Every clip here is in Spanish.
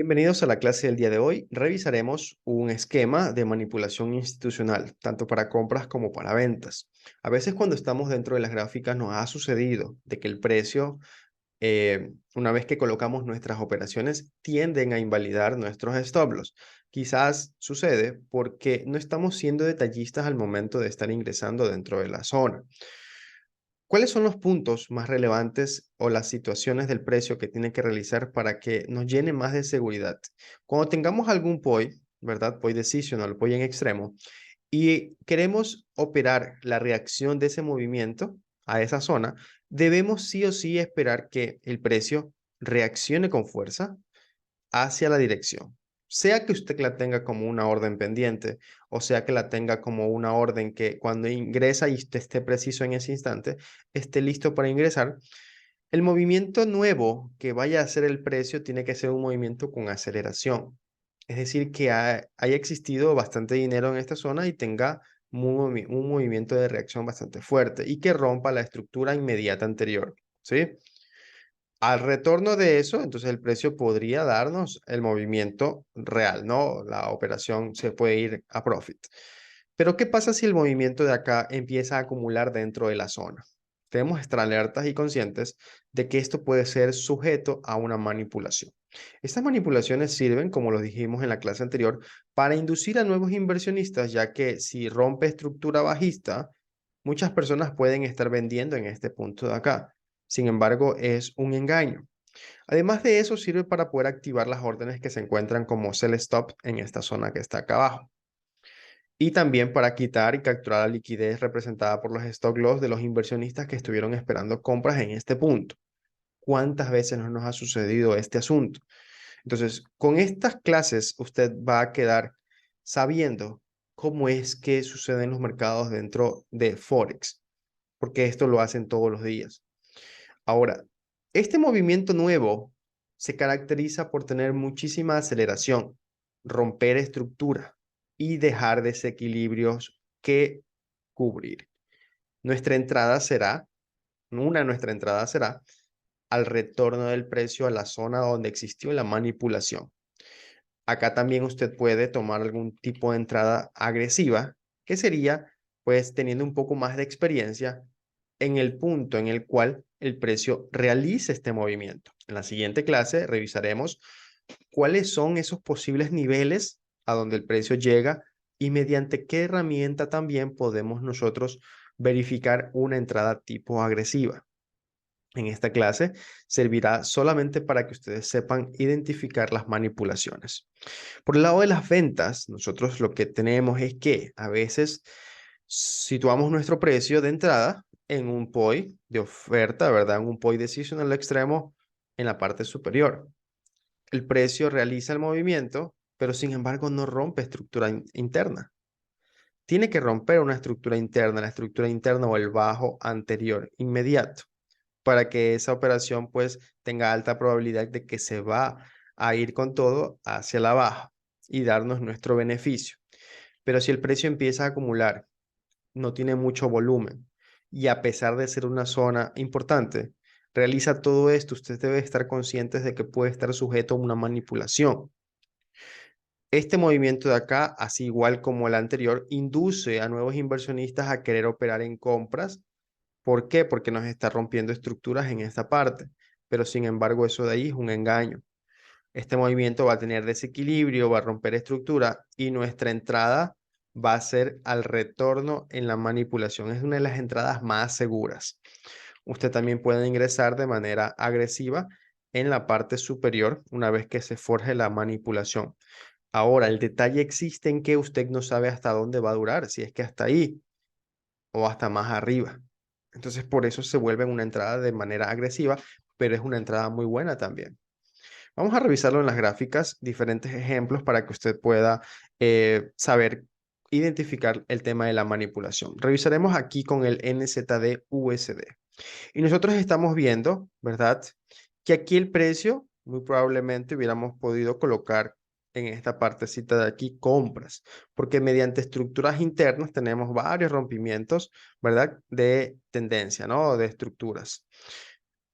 Bienvenidos a la clase del día de hoy. Revisaremos un esquema de manipulación institucional, tanto para compras como para ventas. A veces cuando estamos dentro de las gráficas nos ha sucedido de que el precio, una vez que colocamos nuestras operaciones, tienden a invalidar nuestros stop loss. Quizás sucede porque no estamos siendo detallistas al momento de estar ingresando dentro de la zona. ¿Cuáles son los puntos más relevantes o las situaciones del precio que tiene que realizar para que nos llene más de seguridad? Cuando tengamos algún POI, ¿verdad? POI decisional, POI en extremo, y queremos operar la reacción de ese movimiento a esa zona, debemos sí o sí esperar que el precio reaccione con fuerza hacia la dirección. Sea que usted la tenga como una orden pendiente o sea que la tenga como una orden que cuando ingresa y usted esté preciso en ese instante, esté listo para ingresar, el movimiento nuevo que vaya a hacer el precio tiene que ser un movimiento con aceleración. Es decir, que haya existido bastante dinero en esta zona y tenga un movimiento de reacción bastante fuerte y que rompa la estructura inmediata anterior. ¿Sí? Al retorno de eso, entonces el precio podría darnos el movimiento real, ¿no? La operación se puede ir a profit. Pero ¿qué pasa si el movimiento de acá empieza a acumular dentro de la zona? Debemos estar alertas y conscientes de que esto puede ser sujeto a una manipulación. Estas manipulaciones sirven, como lo dijimos en la clase anterior, para inducir a nuevos inversionistas, ya que si rompe estructura bajista, muchas personas pueden estar vendiendo en este punto de acá. Sin embargo, es un engaño. Además de eso, sirve para poder activar las órdenes que se encuentran como sell stop en esta zona que está acá abajo. Y también para quitar y capturar la liquidez representada por los stop loss de los inversionistas que estuvieron esperando compras en este punto. ¿Cuántas veces no nos ha sucedido este asunto? Entonces, con estas clases usted va a quedar sabiendo cómo es que suceden los mercados dentro de Forex, porque esto lo hacen todos los días. Ahora, este movimiento nuevo se caracteriza por tener muchísima aceleración, romper estructura y dejar desequilibrios que cubrir. Nuestra entrada será, nuestra entrada será al retorno del precio a la zona donde existió la manipulación. Acá también usted puede tomar algún tipo de entrada agresiva, que sería pues teniendo un poco más de experiencia en el punto en el cual el precio realice este movimiento. En la siguiente clase revisaremos cuáles son esos posibles niveles a donde el precio llega y mediante qué herramienta también podemos nosotros verificar una entrada tipo agresiva. En esta clase servirá solamente para que ustedes sepan identificar las manipulaciones. Por el lado de las ventas, nosotros lo que tenemos es que a veces situamos nuestro precio de entrada en un POI de oferta, ¿verdad? En un POI decisional extremo en la parte superior. El precio realiza el movimiento, pero sin embargo no rompe estructura interna. Tiene que romper una estructura interna, la estructura interna o el bajo anterior inmediato, para que esa operación pues tenga alta probabilidad de que se va a ir con todo hacia la baja y darnos nuestro beneficio. Pero si el precio empieza a acumular, no tiene mucho volumen y a pesar de ser una zona importante, realiza todo esto, usted debe estar consciente de que puede estar sujeto a una manipulación. Este movimiento de acá, así igual como el anterior, induce a nuevos inversionistas a querer operar en compras. ¿Por qué? Porque nos está rompiendo estructuras en esta parte. Pero sin embargo, eso de ahí es un engaño. Este movimiento va a tener desequilibrio, va a romper estructura y nuestra entrada va a ser al retorno en la manipulación. Es una de las entradas más seguras. Usted también puede ingresar de manera agresiva en la parte superior una vez que se forje la manipulación. Ahora, el detalle existe en que usted no sabe hasta dónde va a durar, si es que hasta ahí o hasta más arriba. Entonces, por eso se vuelve una entrada de manera agresiva, pero es una entrada muy buena también. Vamos a revisarlo en las gráficas, diferentes ejemplos para que usted pueda saber identificar el tema de la manipulación. Revisaremos aquí con el NZD-USD. Y nosotros estamos viendo, ¿verdad? Que aquí el precio, muy probablemente hubiéramos podido colocar en esta partecita de aquí compras, porque mediante estructuras internas tenemos varios rompimientos, ¿verdad? De tendencia, ¿no? De estructuras.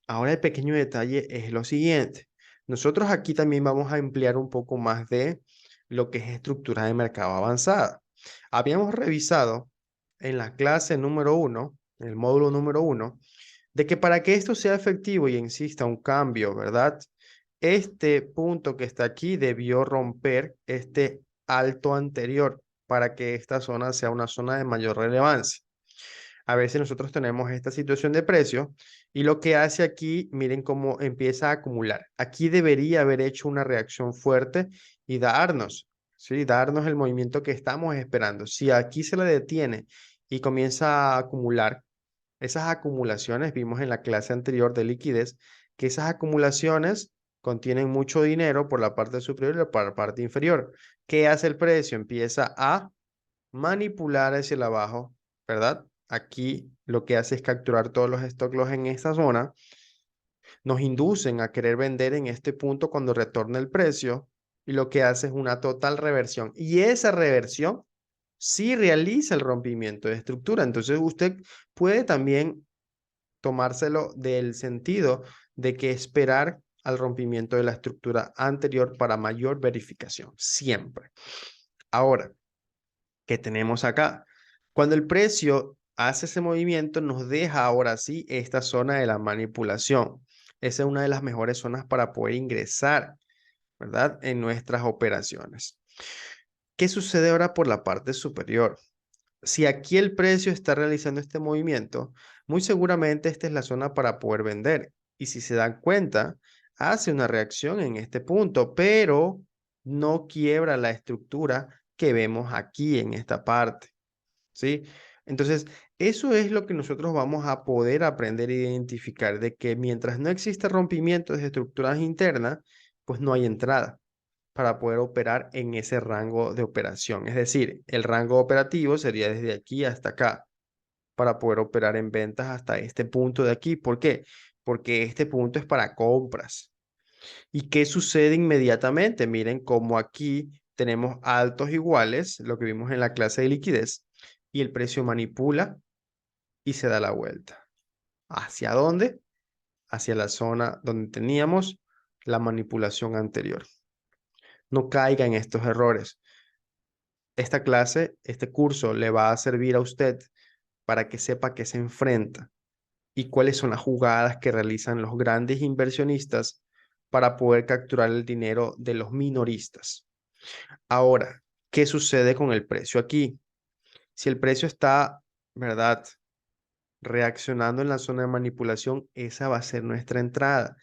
Ahora el pequeño detalle es lo siguiente. Nosotros aquí también vamos a emplear un poco más de lo que es estructura de mercado avanzada. Habíamos revisado en la clase número 1, en el módulo número 1, de que para que esto sea efectivo y exista un cambio, ¿verdad? Este punto que está aquí debió romper este alto anterior para que esta zona sea una zona de mayor relevancia. A veces nosotros tenemos esta situación de precio y lo que hace aquí, miren cómo empieza a acumular. Aquí debería haber hecho una reacción fuerte y darnos, ¿sí? Darnos el movimiento que estamos esperando. Si aquí se le detiene y comienza a acumular, esas acumulaciones, vimos en la clase anterior de liquidez, que esas acumulaciones contienen mucho dinero por la parte superior y por la parte inferior. ¿Qué hace el precio? Empieza a manipular hacia el abajo, ¿verdad? Aquí lo que hace es capturar todos los stock loss en esta zona, nos inducen a querer vender en este punto cuando retorna el precio y lo que hace es una total reversión. Y esa reversión sí realiza el rompimiento de estructura. Entonces usted puede también tomárselo del sentido de que esperar al rompimiento de la estructura anterior para mayor verificación, siempre. Ahora, ¿qué tenemos acá? Cuando el precio hace ese movimiento, nos deja ahora sí esta zona de la manipulación. Esa es una de las mejores zonas para poder ingresar, ¿verdad? En nuestras operaciones. ¿Qué sucede ahora por la parte superior? Si aquí el precio está realizando este movimiento, muy seguramente esta es la zona para poder vender. Y si se dan cuenta, hace una reacción en este punto, pero no quiebra la estructura que vemos aquí en esta parte. ¿Sí? Entonces, eso es lo que nosotros vamos a poder aprender a identificar, de que mientras no existe rompimiento de estructuras internas, pues no hay entrada para poder operar en ese rango de operación. Es decir, el rango operativo sería desde aquí hasta acá, para poder operar en ventas hasta este punto de aquí. ¿Por qué? Porque este punto es para compras. ¿Y qué sucede inmediatamente? Miren cómo aquí tenemos altos iguales, lo que vimos en la clase de liquidez, y el precio manipula y se da la vuelta. ¿Hacia dónde? Hacia la zona donde teníamos la manipulación anterior. No caiga en estos errores. Esta clase, este curso le va a servir a usted para que sepa qué se enfrenta y cuáles son las jugadas que realizan los grandes inversionistas para poder capturar el dinero de los minoristas. Ahora, ¿qué sucede con el precio aquí? Si el precio está, ¿verdad?, reaccionando en la zona de manipulación, esa va a ser nuestra entrada.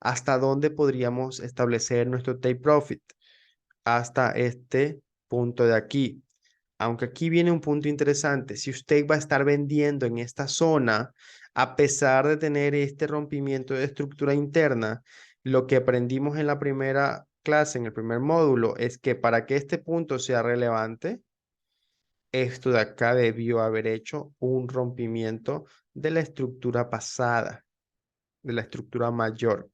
¿Hasta dónde podríamos establecer nuestro take profit? Hasta este punto de aquí. Aunque aquí viene un punto interesante. Si usted va a estar vendiendo en esta zona, a pesar de tener este rompimiento de estructura interna, lo que aprendimos en la primera clase, en el primer módulo, es que para que este punto sea relevante, esto de acá debió haber hecho un rompimiento de la estructura pasada, de la estructura mayor,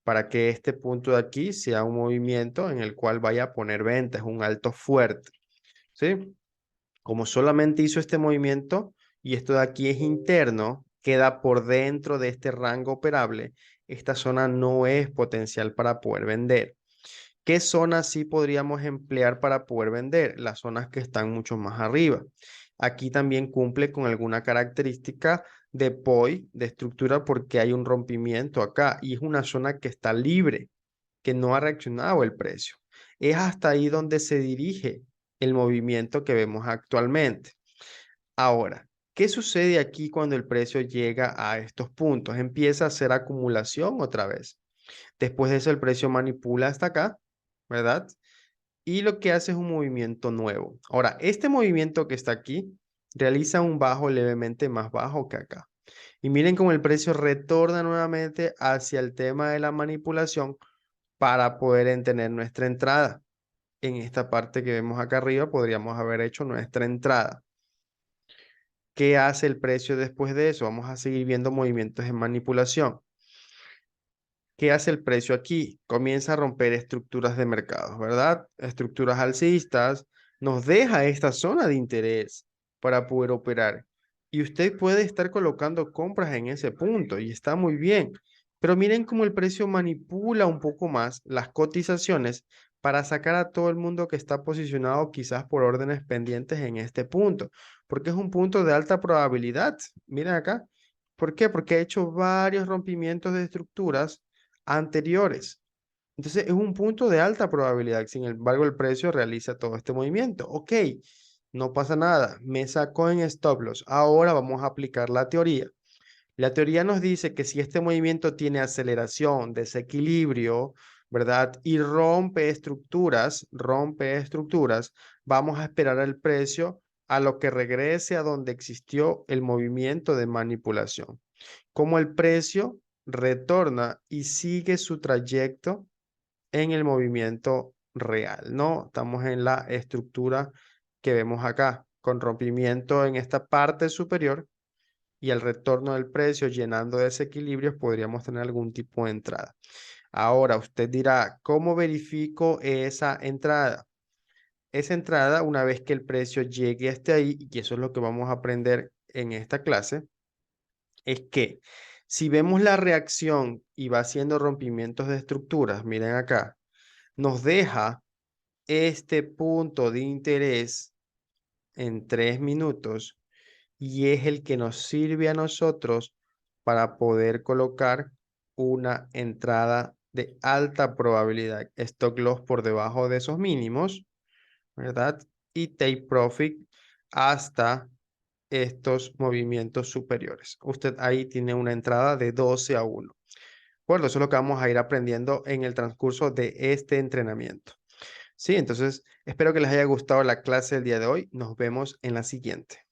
para que este punto de aquí sea un movimiento en el cual vaya a poner ventas, un alto fuerte, ¿sí? Como solamente hizo este movimiento y esto de aquí es interno, queda por dentro de este rango operable, esta zona no es potencial para poder vender. ¿Qué zonas sí podríamos emplear para poder vender? Las zonas que están mucho más arriba. Aquí también cumple con alguna característica de POI, de estructura, porque hay un rompimiento acá y es una zona que está libre, que no ha reaccionado el precio. Es hasta ahí donde se dirige el movimiento que vemos actualmente. Ahora, ¿qué sucede aquí cuando el precio llega a estos puntos? Empieza a hacer acumulación otra vez. Después de eso, el precio manipula hasta acá, ¿verdad? Y lo que hace es un movimiento nuevo. Ahora, este movimiento que está aquí realiza un bajo levemente más bajo que acá. Y miren cómo el precio retorna nuevamente hacia el tema de la manipulación para poder tener nuestra entrada. En esta parte que vemos acá arriba podríamos haber hecho nuestra entrada. ¿Qué hace el precio después de eso? Vamos a seguir viendo movimientos en manipulación. ¿Qué hace el precio aquí? Comienza a romper estructuras de mercados, ¿verdad? Estructuras alcistas. Nos deja esta zona de interés para poder operar. Y usted puede estar colocando compras en ese punto y está muy bien. Pero miren cómo el precio manipula un poco más las cotizaciones para sacar a todo el mundo que está posicionado quizás por órdenes pendientes en este punto, porque es un punto de alta probabilidad. Miren acá. ¿Por qué? Porque ha hecho varios rompimientos de estructuras anteriores. Entonces es un punto de alta probabilidad. Sin embargo, el precio realiza todo este movimiento. Ok, no pasa nada. Me sacó en stop loss. Ahora vamos a aplicar la teoría. La teoría nos dice que si este movimiento tiene aceleración, desequilibrio, ¿verdad? Y rompe estructuras, vamos a esperar al precio a lo que regrese a donde existió el movimiento de manipulación. Como el precio retorna y sigue su trayecto en el movimiento real, ¿no? Estamos en la estructura que vemos acá, con rompimiento en esta parte superior y el retorno del precio llenando desequilibrios, podríamos tener algún tipo de entrada. Ahora, usted dirá, ¿cómo verifico esa entrada? Esa entrada, una vez que el precio llegue hasta ahí, y eso es lo que vamos a aprender en esta clase, es que si vemos la reacción y va haciendo rompimientos de estructuras, miren acá, nos deja este punto de interés en 3 minutos y es el que nos sirve a nosotros para poder colocar una entrada de alta probabilidad. Stop loss por debajo de esos mínimos, ¿verdad? Y take profit hasta estos movimientos superiores. Usted ahí tiene una entrada de 12-1. Bueno, eso es lo que vamos a ir aprendiendo en el transcurso de este entrenamiento. Sí, entonces espero que les haya gustado la clase del día de hoy. Nos vemos en la siguiente.